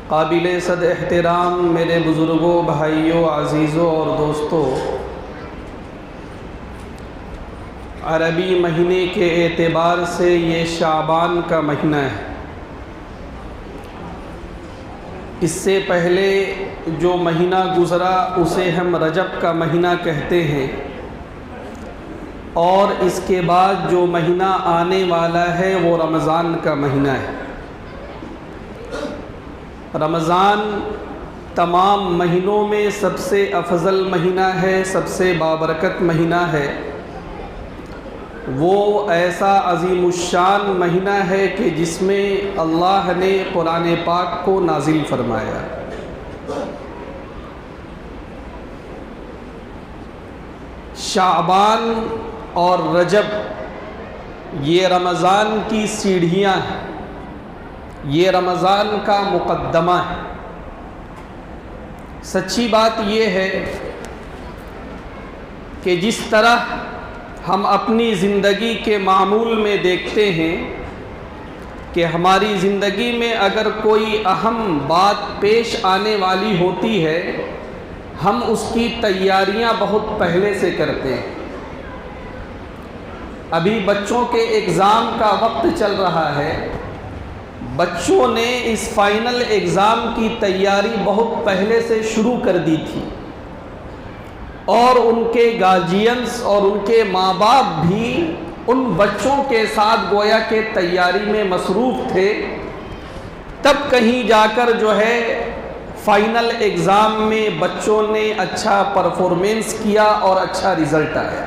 قابل صد احترام میرے بزرگوں، بھائیوں، عزیزوں اور دوستوں، عربی مہینے کے اعتبار سے یہ شعبان کا مہینہ ہے۔ اس سے پہلے جو مہینہ گزرا اسے ہم رجب کا مہینہ کہتے ہیں، اور اس کے بعد جو مہینہ آنے والا ہے وہ رمضان کا مہینہ ہے۔ رمضان تمام مہینوں میں سب سے افضل مہینہ ہے، سب سے بابرکت مہینہ ہے۔ وہ ایسا عظیم الشان مہینہ ہے کہ جس میں اللہ نے قرآن پاک کو نازل فرمایا۔ شعبان اور رجب یہ رمضان کی سیڑھیاں ہیں، یہ رمضان کا مقدمہ ہے۔ سچی بات یہ ہے کہ جس طرح ہم اپنی زندگی کے معمول میں دیکھتے ہیں کہ ہماری زندگی میں اگر کوئی اہم بات پیش آنے والی ہوتی ہے، ہم اس کی تیاریاں بہت پہلے سے کرتے ہیں۔ ابھی بچوں کے ایگزام کا وقت چل رہا ہے، بچوں نے اس فائنل ایگزام کی تیاری بہت پہلے سے شروع کر دی تھی، اور ان کے گارجینز اور ان کے ماں باپ بھی ان بچوں کے ساتھ گویا کہ تیاری میں مصروف تھے۔ تب کہیں جا کر جو ہے فائنل ایگزام میں بچوں نے اچھا پرفارمنس کیا اور اچھا رزلٹ آیا۔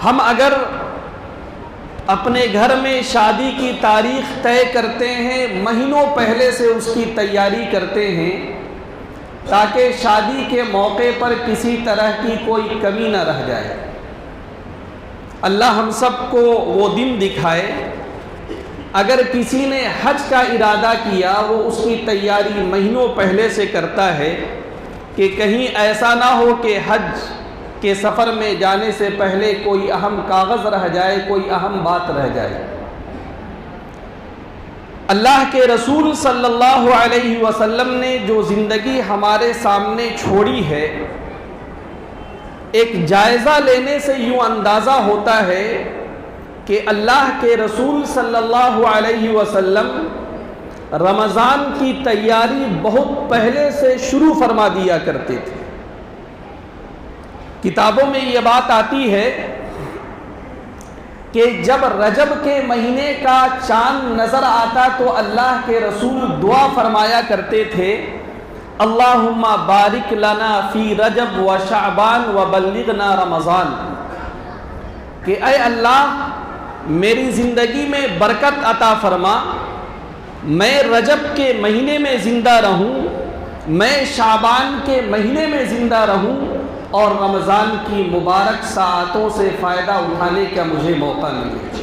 ہم اگر اپنے گھر میں شادی کی تاریخ طے کرتے ہیں، مہینوں پہلے سے اس کی تیاری کرتے ہیں تاکہ شادی کے موقع پر کسی طرح کی کوئی کمی نہ رہ جائے۔ اللہ ہم سب کو وہ دن دکھائے۔ اگر کسی نے حج کا ارادہ کیا، وہ اس کی تیاری مہینوں پہلے سے کرتا ہے کہ کہیں ایسا نہ ہو کہ حج کے سفر میں جانے سے پہلے کوئی اہم کاغذ رہ جائے، کوئی اہم بات رہ جائے۔ اللہ کے رسول صلی اللہ علیہ وسلم نے جو زندگی ہمارے سامنے چھوڑی ہے، ایک جائزہ لینے سے یوں اندازہ ہوتا ہے کہ اللہ کے رسول صلی اللہ علیہ وسلم رمضان کی تیاری بہت پہلے سے شروع فرما دیا کرتے تھے۔ کتابوں میں یہ بات آتی ہے کہ جب رجب کے مہینے کا چاند نظر آتا تو اللہ کے رسول دعا فرمایا کرتے تھے، اللہم بارک لنا فی رجب و شعبان و بلغنا رمضان، کہ اے اللہ میری زندگی میں برکت عطا فرما، میں رجب کے مہینے میں زندہ رہوں، میں شعبان کے مہینے میں زندہ رہوں، اور رمضان کی مبارک ساعتوں سے فائدہ اٹھانے کا مجھے موقع ملے۔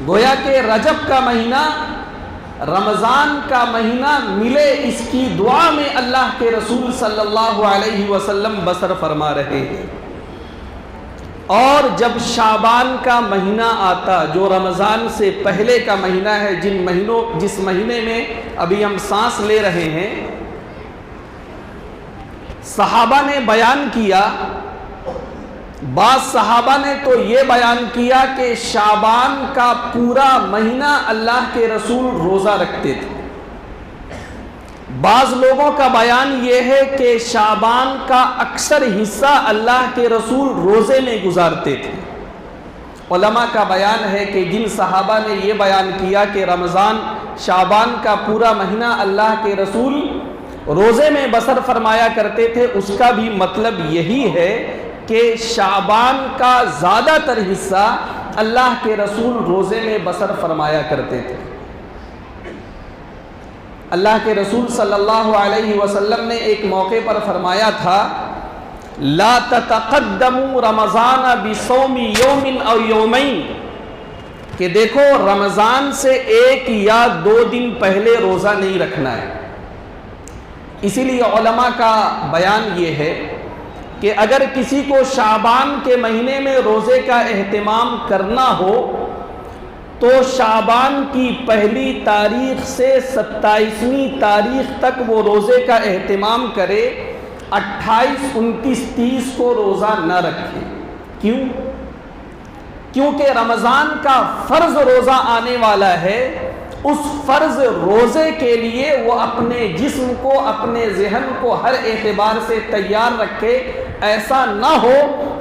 گویا کہ رجب کا مہینہ، رمضان کا مہینہ ملے، اس کی دعا میں اللہ کے رسول صلی اللہ علیہ وسلم بسر فرما رہے ہیں۔ اور جب شعبان کا مہینہ آتا، جو رمضان سے پہلے کا مہینہ ہے، جس مہینے میں ابھی ہم سانس لے رہے ہیں، صحابہ نے بیان کیا، بعض صحابہ نے تو یہ بیان کیا کہ شعبان کا پورا مہینہ اللہ کے رسول روزہ رکھتے تھے۔ بعض لوگوں کا بیان یہ ہے کہ شعبان کا اکثر حصہ اللہ کے رسول روزے میں گزارتے تھے۔ علماء کا بیان ہے کہ جن صحابہ نے یہ بیان کیا کہ شعبان کا پورا مہینہ اللہ کے رسول روزے میں بسر فرمایا کرتے تھے، اس کا بھی مطلب یہی ہے کہ شعبان کا زیادہ تر حصہ اللہ کے رسول روزے میں بسر فرمایا کرتے تھے۔ اللہ کے رسول صلی اللہ علیہ وسلم نے ایک موقع پر فرمایا تھا، لا تتقدموا رمضان بصوم یوم او یومین، کہ دیکھو رمضان سے ایک یا 2 دن پہلے روزہ نہیں رکھنا ہے۔ اسی لیے علماء کا بیان یہ ہے کہ اگر کسی کو شعبان کے مہینے میں روزے کا اہتمام کرنا ہو تو شعبان کی پہلی تاریخ سے 27ویں تاریخ تک وہ روزے کا اہتمام کرے، 28، 29، 30 کو روزہ نہ رکھے۔ کیوں؟ کیونکہ رمضان کا فرض روزہ آنے والا ہے، اس فرض روزے کے لیے وہ اپنے جسم کو، اپنے ذہن کو ہر اعتبار سے تیار رکھے، ایسا نہ ہو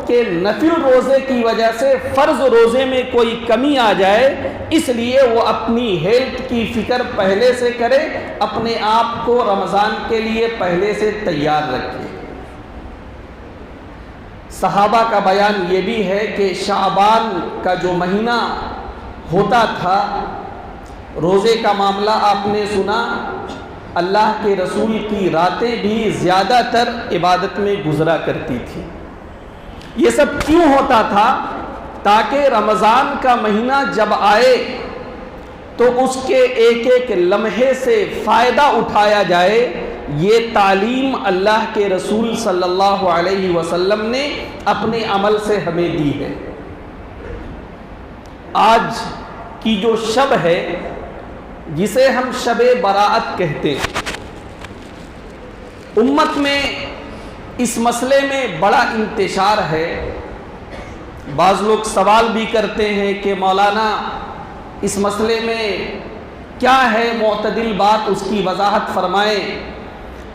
کہ نفل روزے کی وجہ سے فرض روزے میں کوئی کمی آ جائے۔ اس لیے وہ اپنی ہیلتھ کی فکر پہلے سے کرے، اپنے آپ کو رمضان کے لیے پہلے سے تیار رکھے۔ صحابہ کا بیان یہ بھی ہے کہ شعبان کا جو مہینہ ہوتا تھا، روزے کا معاملہ آپ نے سنا، اللہ کے رسول کی راتیں بھی زیادہ تر عبادت میں گزرا کرتی تھی۔ یہ سب کیوں ہوتا تھا؟ تاکہ رمضان کا مہینہ جب آئے تو اس کے ایک ایک لمحے سے فائدہ اٹھایا جائے۔ یہ تعلیم اللہ کے رسول صلی اللہ علیہ وسلم نے اپنے عمل سے ہمیں دی ہے۔ آج کی جو شب ہے، جسے ہم شب براءت کہتے ہیں، امت میں اس مسئلے میں بڑا انتشار ہے۔ بعض لوگ سوال بھی کرتے ہیں کہ مولانا اس مسئلے میں کیا ہے معتدل بات، اس کی وضاحت فرمائیں۔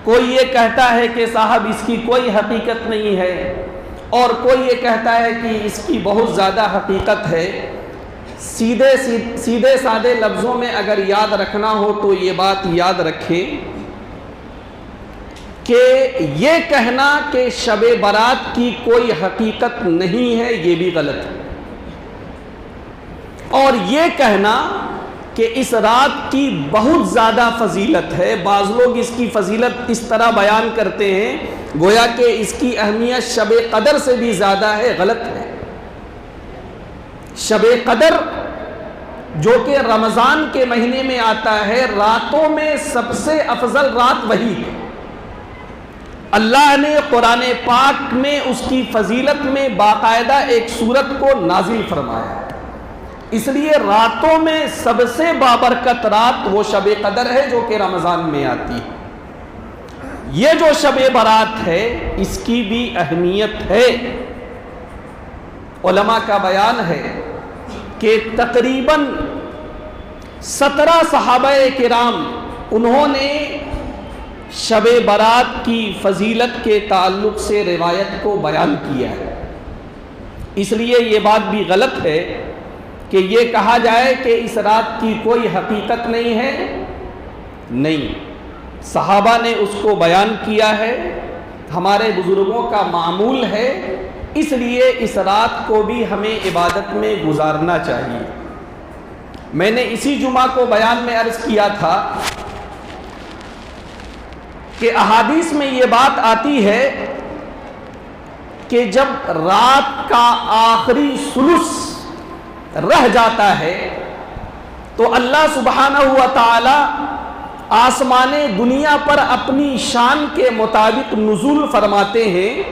کوئی یہ کہتا ہے کہ صاحب اس کی کوئی حقیقت نہیں ہے، اور کوئی یہ کہتا ہے کہ اس کی بہت زیادہ حقیقت ہے۔ سیدھے سادے لفظوں میں اگر یاد رکھنا ہو تو یہ بات یاد رکھیں کہ یہ کہنا کہ شب برات کی کوئی حقیقت نہیں ہے، یہ بھی غلط ہے، اور یہ کہنا کہ اس رات کی بہت زیادہ فضیلت ہے، بعض لوگ اس کی فضیلت اس طرح بیان کرتے ہیں گویا کہ اس کی اہمیت شب قدر سے بھی زیادہ ہے، غلط ہے۔ شب قدر جو کہ رمضان کے مہینے میں آتا ہے، راتوں میں سب سے افضل رات وہی ہے۔ اللہ نے قرآن پاک میں اس کی فضیلت میں باقاعدہ ایک سورت کو نازل فرمایا، اس لیے راتوں میں سب سے بابرکت رات وہ شب قدر ہے جو کہ رمضان میں آتی ہے۔ یہ جو شب برات ہے اس کی بھی اہمیت ہے۔ علماء کا بیان ہے کہ تقریباً 17 صحابہ کرام انہوں نے شب برات کی فضیلت کے تعلق سے روایت کو بیان کیا ہے۔ اس لیے یہ بات بھی غلط ہے کہ یہ کہا جائے کہ اس رات کی کوئی حقیقت نہیں ہے، نہیں، صحابہ نے اس کو بیان کیا ہے، ہمارے بزرگوں کا معمول ہے، اس لیے اس رات کو بھی ہمیں عبادت میں گزارنا چاہیے۔ میں نے اسی جمعہ کو بیان میں عرض کیا تھا کہ احادیث میں یہ بات آتی ہے کہ جب رات کا آخری ثلث رہ جاتا ہے تو اللہ سبحانہ و تعالی آسمان دنیا پر اپنی شان کے مطابق نزول فرماتے ہیں،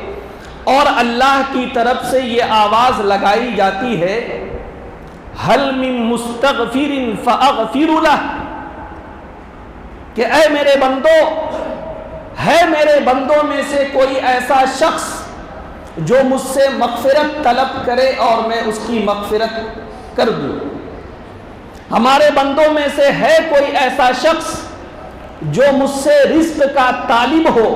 اور اللہ کی طرف سے یہ آواز لگائی جاتی ہے، هل من مستغفر فاغفر له، کہ اے میرے بندو، ہے میرے بندوں میں سے کوئی ایسا شخص جو مجھ سے مغفرت طلب کرے اور میں اس کی مغفرت کر دوں۔ ہمارے بندوں میں سے ہے کوئی ایسا شخص جو مجھ سے رزق کا طالب ہو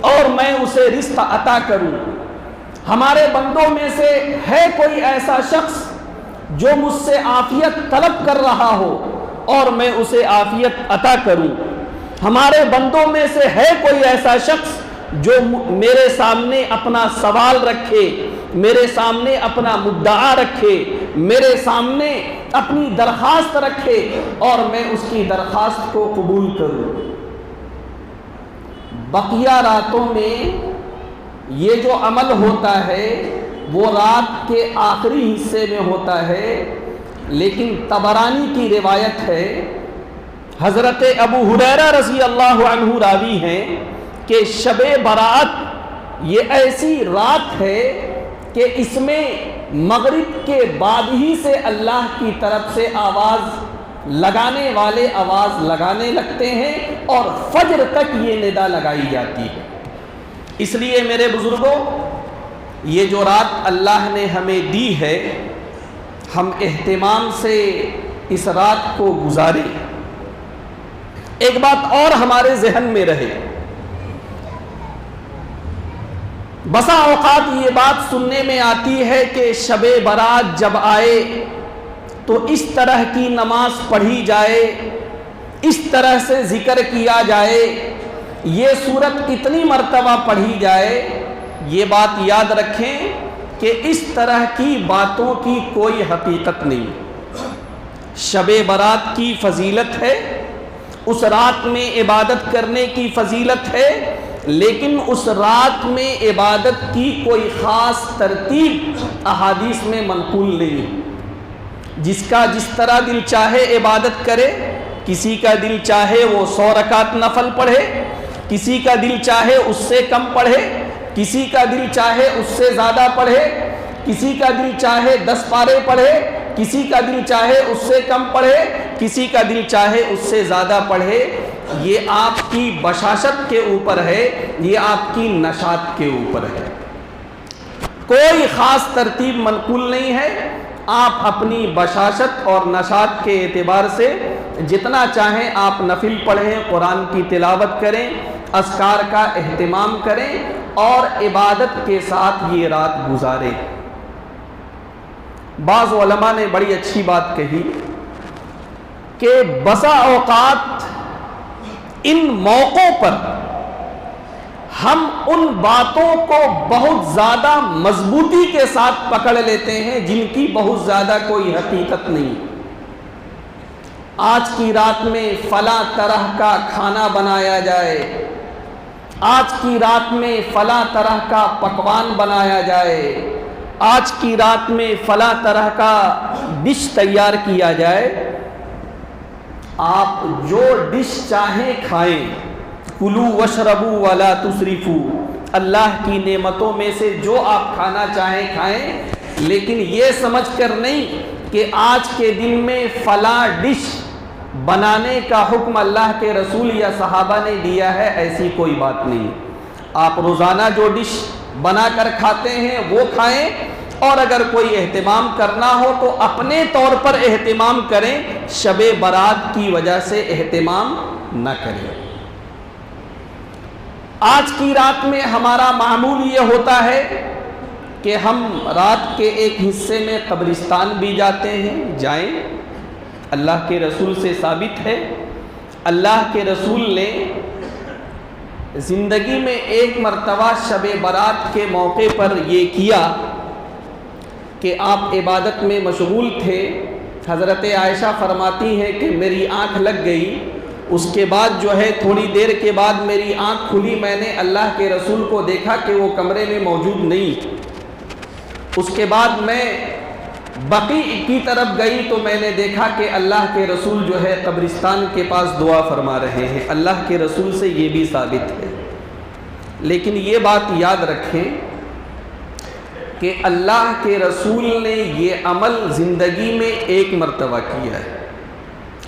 اور میں اسے رزق عطا کروں۔ ہمارے بندوں میں سے ہے کوئی ایسا شخص جو مجھ سے عافیت طلب کر رہا ہو اور میں اسے عافیت عطا کروں۔ ہمارے بندوں میں سے ہے کوئی ایسا شخص جو میرے سامنے اپنا سوال رکھے، میرے سامنے اپنا مدعا رکھے، میرے سامنے اپنی درخواست رکھے اور میں اس کی درخواست کو قبول کروں۔ بقیہ راتوں میں یہ جو عمل ہوتا ہے وہ رات کے آخری حصے میں ہوتا ہے، لیکن طبرانی کی روایت ہے، حضرت ابو ہریرہ رضی اللہ عنہ راوی ہیں کہ شب برات یہ ایسی رات ہے کہ اس میں مغرب کے بعد ہی سے اللہ کی طرف سے آواز لگانے والے آواز لگانے لگتے ہیں اور فجر تک یہ ندا لگائی جاتی ہے۔ اس لیے میرے بزرگوں، یہ جو رات اللہ نے ہمیں دی ہے، ہم اہتمام سے اس رات کو گزاریں۔ ایک بات اور ہمارے ذہن میں رہے، بسا اوقات یہ بات سننے میں آتی ہے کہ شب برات جب آئے تو اس طرح کی نماز پڑھی جائے، اس طرح سے ذکر کیا جائے، یہ سورت اتنی مرتبہ پڑھی جائے۔ یہ بات یاد رکھیں کہ اس طرح کی باتوں کی کوئی حقیقت نہیں۔ شب برات کی فضیلت ہے، اس رات میں عبادت کرنے کی فضیلت ہے، لیکن اس رات میں عبادت کی کوئی خاص ترتیب احادیث میں منقول نہیں۔ جس کا جس طرح دل چاہے عبادت کرے، کسی کا دل چاہے وہ 100 رکعت نفل پڑھے، کسی کا دل چاہے اس سے کم پڑھے، کسی کا دل چاہے اس سے زیادہ پڑھے، کسی کا دل چاہے 10 پارے پڑھے، کسی کا دل چاہے اس سے کم پڑھے، کسی کا دل چاہے اس سے زیادہ پڑھے۔ یہ آپ کی بشاشت کے اوپر ہے، یہ آپ کی نشاط کے اوپر ہے، کوئی خاص ترتیب منقول نہیں ہے۔ آپ اپنی بشاشت اور نشاط کے اعتبار سے جتنا چاہیں آپ نفل پڑھیں، قرآن کی تلاوت کریں، اذکار کا اہتمام کریں اور عبادت کے ساتھ یہ رات گزاریں۔ بعض علماء نے بڑی اچھی بات کہی کہ بسا اوقات ان موقعوں پر ہم ان باتوں کو بہت زیادہ مضبوطی کے ساتھ پکڑ لیتے ہیں جن کی بہت زیادہ کوئی حقیقت نہیں۔ آج کی رات میں فلاں طرح کا کھانا بنایا جائے، آج کی رات میں فلاں طرح کا پکوان بنایا جائے، آج کی رات میں فلاں طرح کا ڈش تیار کیا جائے۔ آپ جو ڈش چاہیں کھائیں، کلوا واشربوا ولا تسرفوا، اللہ کی نعمتوں میں سے جو آپ کھانا چاہیں کھائیں، لیکن یہ سمجھ کر نہیں کہ آج کے دن میں فلاں ڈش بنانے کا حکم اللہ کے رسول یا صحابہ نے دیا ہے، ایسی کوئی بات نہیں۔ آپ روزانہ جو ڈش بنا کر کھاتے ہیں وہ کھائیں، اور اگر کوئی اہتمام کرنا ہو تو اپنے طور پر اہتمام کریں، شب برات کی وجہ سے اہتمام نہ کریں۔ آج کی رات میں ہمارا معمول یہ ہوتا ہے کہ ہم رات کے ایک حصے میں قبرستان بھی جاتے ہیں، جائیں۔ اللہ کے رسول سے ثابت ہے، اللہ کے رسول نے زندگی میں ایک مرتبہ شب برات کے موقع پر یہ کیا کہ آپ عبادت میں مشغول تھے۔ حضرت عائشہ فرماتی ہیں کہ میری آنکھ لگ گئی، اس کے بعد جو ہے تھوڑی دیر کے بعد میری آنکھ کھلی، میں نے اللہ کے رسول کو دیکھا کہ وہ کمرے میں موجود نہیں۔ اس کے بعد میں بقیع کی طرف گئی تو میں نے دیکھا کہ اللہ کے رسول جو ہے قبرستان کے پاس دعا فرما رہے ہیں۔ اللہ کے رسول سے یہ بھی ثابت ہے، لیکن یہ بات یاد رکھیں کہ اللہ کے رسول نے یہ عمل زندگی میں ایک مرتبہ کیا ہے۔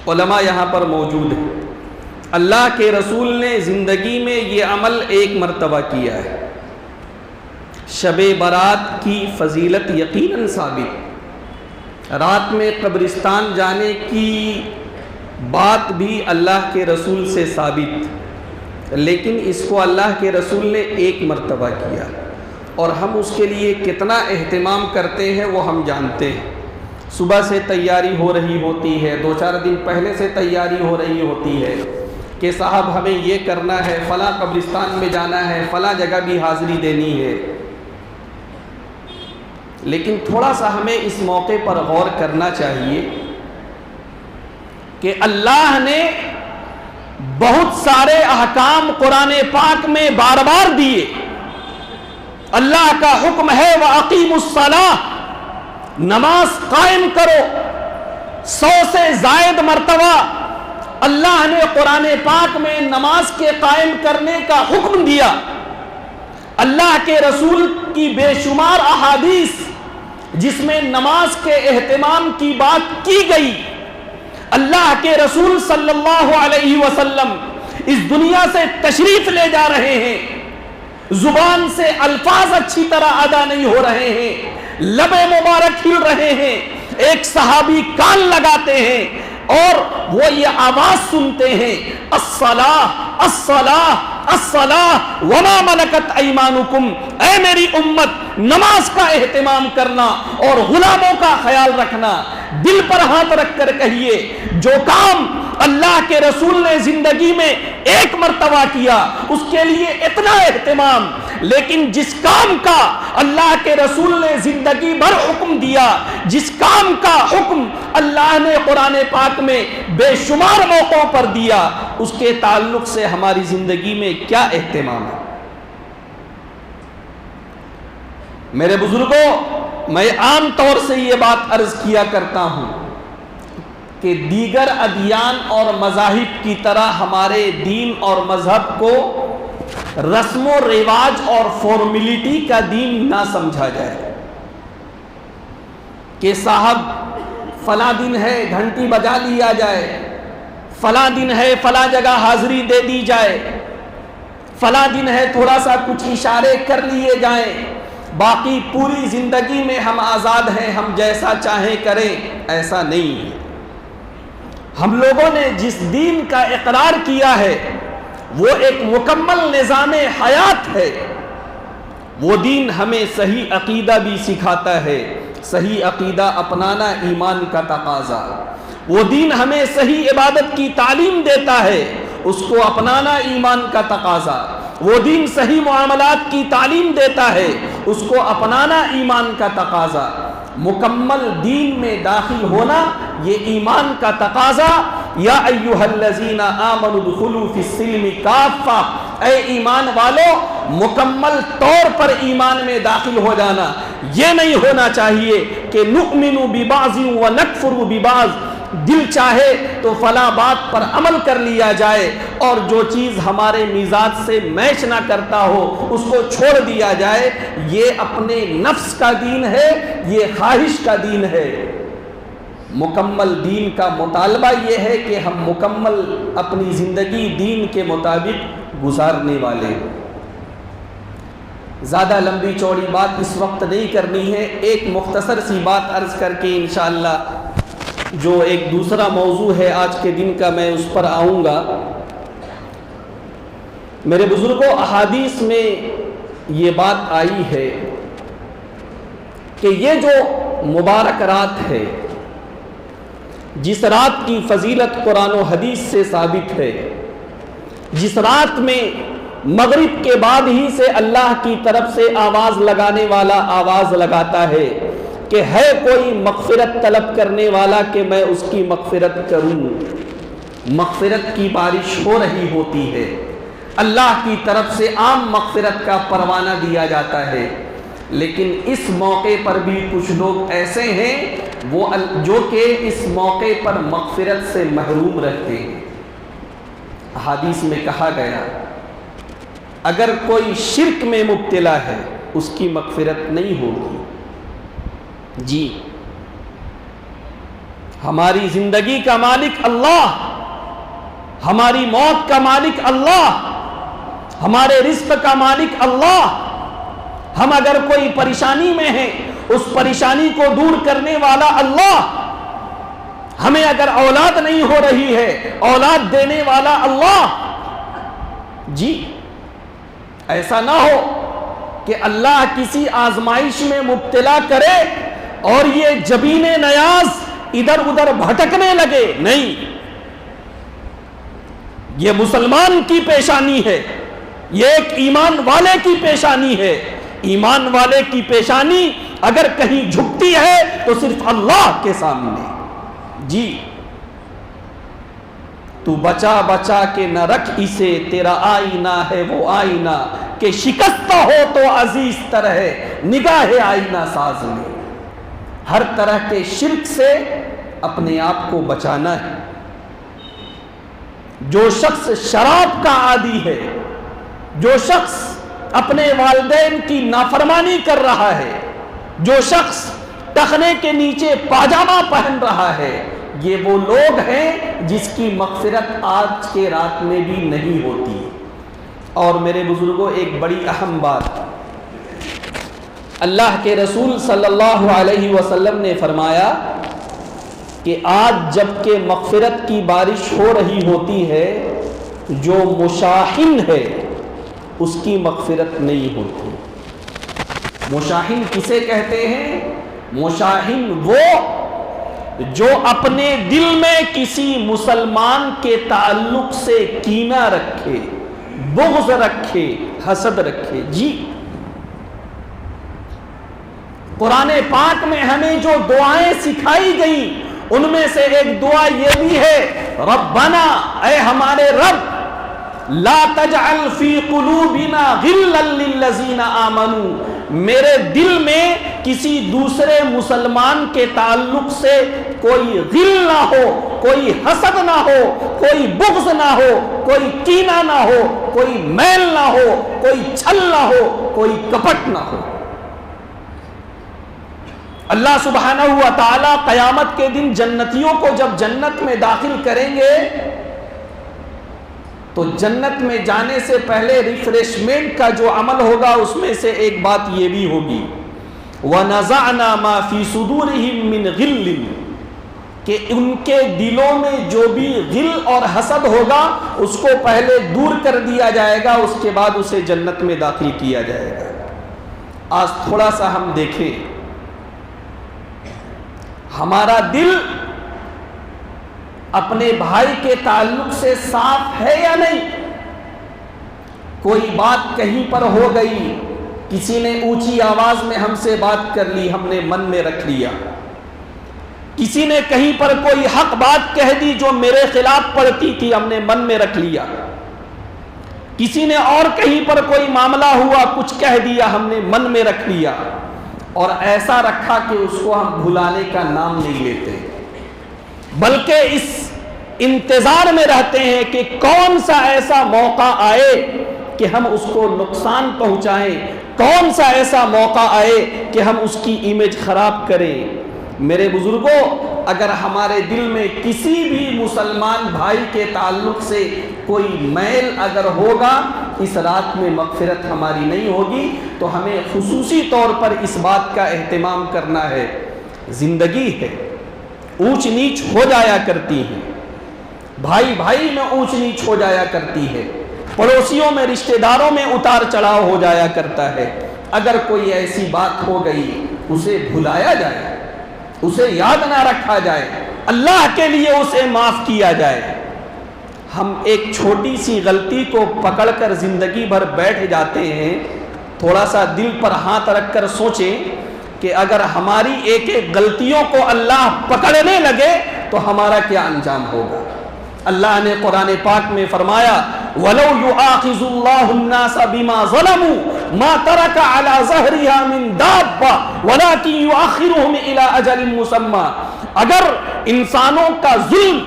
علماء یہاں پر موجود ہیں، اللہ کے رسول نے زندگی میں یہ عمل ایک مرتبہ کیا ہے۔ شب برات کی فضیلت یقیناً ثابت، رات میں قبرستان جانے کی بات بھی اللہ کے رسول سے ثابت، لیکن اس کو اللہ کے رسول نے ایک مرتبہ کیا، اور ہم اس کے لیے کتنا اہتمام کرتے ہیں وہ ہم جانتے ہیں۔ صبح سے تیاری ہو رہی ہوتی ہے، 2-4 دن پہلے سے تیاری ہو رہی ہوتی ہے کہ صاحب ہمیں یہ کرنا ہے، فلاں قبرستان میں جانا ہے، فلاں جگہ بھی حاضری دینی ہے۔ لیکن تھوڑا سا ہمیں اس موقع پر غور کرنا چاہیے کہ اللہ نے بہت سارے احکام قرآن پاک میں بار بار دیے۔ اللہ کا حکم ہے وَأَقِيمُوا الصَّلَاةَ، نماز قائم کرو۔ 100 سے زائد مرتبہ اللہ نے قرآن پاک میں نماز کے قائم کرنے کا حکم دیا، اللہ کے رسول کی بے شمار احادیث جس میں نماز کے اہتمام کی بات کی گئی. اللہ کے رسول صلی اللہ علیہ وسلم اس دنیا سے تشریف لے جا رہے ہیں, زبان سے الفاظ اچھی طرح ادا نہیں ہو رہے ہیں, لب مبارک ہل رہے ہیں, ایک صحابی کان لگاتے ہیں اور وہ یہ آواز سنتے ہیں, الصلاۃ الصلاۃ الصلاۃ وما ملکت ایمانکم, اے میری امت نماز کا اہتمام کرنا اور غلاموں کا خیال رکھنا. دل پر ہاتھ رکھ کر کہیے, جو کام اللہ کے رسول نے زندگی میں ایک مرتبہ کیا اس کے لیے اتنا اہتمام, لیکن جس کام کا اللہ کے رسول نے زندگی بھر حکم دیا, جس کام کا حکم اللہ نے قرآن پاک میں بے شمار موقعوں پر دیا, اس کے تعلق سے ہماری زندگی میں کیا اہتمام ہے؟ میرے بزرگوں, میں عام طور سے یہ بات عرض کیا کرتا ہوں کہ دیگر ادیان اور مذاہب کی طرح ہمارے دین اور مذہب کو رسم و رواج اور فارمیلٹی کا دین نہ سمجھا جائے کہ صاحب فلاں دن ہے گھنٹی بجا لیا جائے, فلاں دن ہے فلاں جگہ حاضری دے دی جائے, فلاں دن ہے تھوڑا سا کچھ اشارے کر لیے جائیں, باقی پوری زندگی میں ہم آزاد ہیں, ہم جیسا چاہیں کریں. ایسا نہیں ہے. ہم لوگوں نے جس دین کا اقرار کیا ہے وہ ایک مکمل نظام حیات ہے. وہ دین ہمیں صحیح عقیدہ بھی سکھاتا ہے, صحیح عقیدہ اپنانا ایمان کا تقاضا. وہ دین ہمیں صحیح عبادت کی تعلیم دیتا ہے, اس کو اپنانا ایمان کا تقاضا. وہ دین صحیح معاملات کی تعلیم دیتا ہے, اس کو اپنانا ایمان کا تقاضا. مکمل دین میں داخل ہونا یہ ایمان کا تقاضا. یا ایھا الذین آمنوا ادخلوا فی السلم کافہ, اے ایمان والو مکمل طور پر ایمان میں داخل ہو جانا. یہ نہیں ہونا چاہیے کہ نؤمن ببعض ونکفر ببعض, دل چاہے تو فلاں بات پر عمل کر لیا جائے اور جو چیز ہمارے مزاج سے میچ نہ کرتا ہو اس کو چھوڑ دیا جائے. یہ اپنے نفس کا دین ہے, یہ خواہش کا دین ہے. مکمل دین کا مطالبہ یہ ہے کہ ہم مکمل اپنی زندگی دین کے مطابق گزارنے والے. زیادہ لمبی چوڑی بات اس وقت نہیں کرنی ہے, ایک مختصر سی بات عرض کر کے انشاءاللہ جو ایک دوسرا موضوع ہے آج کے دن کا میں اس پر آؤں گا. میرے بزرگوں, احادیث میں یہ بات آئی ہے کہ یہ جو مبارک رات ہے, جس رات کی فضیلت قرآن و حدیث سے ثابت ہے, جس رات میں مغرب کے بعد ہی سے اللہ کی طرف سے آواز لگانے والا آواز لگاتا ہے کہ ہے کوئی مغفرت طلب کرنے والا کہ میں اس کی مغفرت کروں. مغفرت کی بارش ہو رہی ہوتی ہے, اللہ کی طرف سے عام مغفرت کا پروانہ دیا جاتا ہے. لیکن اس موقع پر بھی کچھ لوگ ایسے ہیں وہ جو کہ اس موقع پر مغفرت سے محروم رہتے ہیں. حدیث میں کہا گیا اگر کوئی شرک میں مبتلا ہے اس کی مغفرت نہیں ہوگی. جی, ہماری زندگی کا مالک اللہ, ہماری موت کا مالک اللہ, ہمارے رزق کا مالک اللہ. ہم اگر کوئی پریشانی میں ہیں اس پریشانی کو دور کرنے والا اللہ. ہمیں اگر اولاد نہیں ہو رہی ہے اولاد دینے والا اللہ. جی, ایسا نہ ہو کہ اللہ کسی آزمائش میں مبتلا کرے اور یہ جبین نیاز ادھر ادھر بھٹکنے لگے. نہیں, یہ مسلمان کی پیشانی ہے, یہ ایک ایمان والے کی پیشانی ہے. ایمان والے کی پیشانی اگر کہیں جھکتی ہے تو صرف اللہ کے سامنے. جی, تو بچا بچا کے نہ رکھ اسے, تیرا آئینہ ہے وہ آئینہ کہ شکستہ ہو تو عزیز تر ہے نگاہ آئینہ ساز میں. ہر طرح کے شرک سے اپنے آپ کو بچانا ہے. جو شخص شراب کا عادی ہے, جو شخص اپنے والدین کی نافرمانی کر رہا ہے، جو شخص ٹخنے کے نیچے پاجامہ پہن رہا ہے، یہ وہ لوگ ہیں جس کی مغفرت آج کے رات میں بھی نہیں ہوتی۔ اور میرے بزرگوں، ایک بڑی اہم بات، اللہ کے رسول صلی اللہ علیہ وسلم نے فرمایا کہ آج جب کہ مغفرت کی بارش ہو رہی ہوتی ہے، جو مشاحن ہے اس کی مغفرت نہیں ہوتی۔ مشاحن کسے کہتے ہیں؟ مشاحن وہ جو اپنے دل میں کسی مسلمان کے تعلق سے کینہ رکھے، بغض رکھے، حسد رکھے۔ جی، قرآن پاک میں ہمیں جو دعائیں سکھائی گئیں ان میں سے ایک دعا یہ بھی ہے، ربنا، اے ہمارے رب، لا تجعل فی قلوبنا غلا للذین آمنوا، میرے دل میں کسی دوسرے مسلمان کے تعلق سے کوئی غل نہ ہو، کوئی حسد نہ ہو، کوئی بغض نہ ہو، کوئی کینہ نہ ہو، کوئی میل نہ ہو، کوئی چھل نہ ہو، کوئی کپٹ نہ ہو۔ اللہ سبحانہ و تعالی قیامت کے دن جنتیوں کو جب جنت میں داخل کریں گے تو جنت میں جانے سے پہلے ریفریشمنٹ کا جو عمل ہوگا اس میں سے ایک بات یہ بھی ہوگی، وَنَزَعْنَا مَا فِي صُدُورِهِم مِّن غِلٍّ، کہ ان کے دلوں میں جو بھی غل اور حسد ہوگا اس کو پہلے دور کر دیا جائے گا، اس کے بعد اسے جنت میں داخل کیا جائے گا۔ آج تھوڑا سا ہم دیکھیں، ہمارا دل اپنے بھائی کے تعلق سے صاف ہے یا نہیں؟ کوئی بات کہیں پر ہو گئی، کسی نے اونچی آواز میں ہم سے بات کر لی، ہم نے من میں رکھ لیا۔ کسی نے کہیں پر کوئی حق بات کہہ دی جو میرے خلاف پڑتی تھی، ہم نے من میں رکھ لیا۔ کسی نے اور کہیں پر کوئی معاملہ ہوا، کچھ کہہ دیا، ہم نے من میں رکھ لیا، اور ایسا رکھا کہ اس کو ہم بھلانے کا نام نہیں لیتے، بلکہ اس انتظار میں رہتے ہیں کہ کون سا ایسا موقع آئے کہ ہم اس کو نقصان پہنچائیں، کون سا ایسا موقع آئے کہ ہم اس کی امیج خراب کریں۔ میرے بزرگوں، اگر ہمارے دل میں کسی بھی مسلمان بھائی کے تعلق سے کوئی میل اگر ہوگا، اس رات میں مغفرت ہماری نہیں ہوگی، تو ہمیں خصوصی طور پر اس بات کا اہتمام کرنا ہے۔ زندگی ہے، اونچ نیچ ہو جایا کرتی ہے، بھائی بھائی میں اونچ نیچ ہو جایا کرتی ہے، پڑوسیوں میں، رشتہ داروں میں اتار چڑھاؤ ہو جایا کرتا ہے۔ اگر کوئی ایسی بات ہو گئی، اسے بھلایا جائے، اسے یاد نہ رکھا جائے، اللہ کے لیے اسے معاف کیا جائے۔ ہم ایک چھوٹی سی غلطی کو پکڑ کر زندگی بھر بیٹھ جاتے ہیں۔ تھوڑا سا دل پر ہاتھ رکھ کر سوچیں کہ اگر ہماری ایک ایک غلطیوں کو اللہ پکڑنے لگے تو ہمارا کیا انجام ہوگا۔ اللہ نے قرآن پاک میں فرمایا، وَلَوْ يُؤَاخِذُ اللَّهُ النَّاسَ بِمَا ظَلَمُوا مَا تَرَكَ عَلَى ظَهْرِهَا مِن دَابَّةٍ وَلَكِن يُؤَخِّرُهُمْ إِلَى أَجَلٍ مُّسَمًّى، اگر انسانوں کا ظلم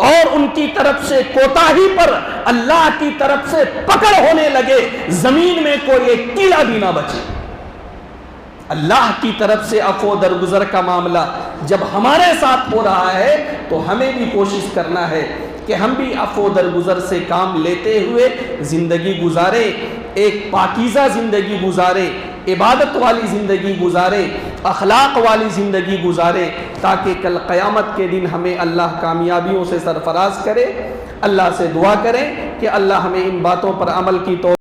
اور ان کی طرف سے کوتاہی پر اللہ کی طرف سے پکڑ ہونے لگے، زمین میں کوئی ایک کیڑا بھی نہ بچے۔ اللہ کی طرف سے عفو درگزر کا معاملہ جب ہمارے ساتھ ہو رہا ہے تو ہمیں بھی کوشش کرنا ہے کہ ہم بھی عفو درگزر سے کام لیتے ہوئے زندگی گزاریں، ایک پاکیزہ زندگی گزاریں، عبادت والی زندگی گزاریں، اخلاق والی زندگی گزاریں، تاکہ کل قیامت کے دن ہمیں اللہ کامیابیوں سے سرفراز کرے۔ اللہ سے دعا کریں کہ اللہ ہمیں ان باتوں پر عمل کی توفیق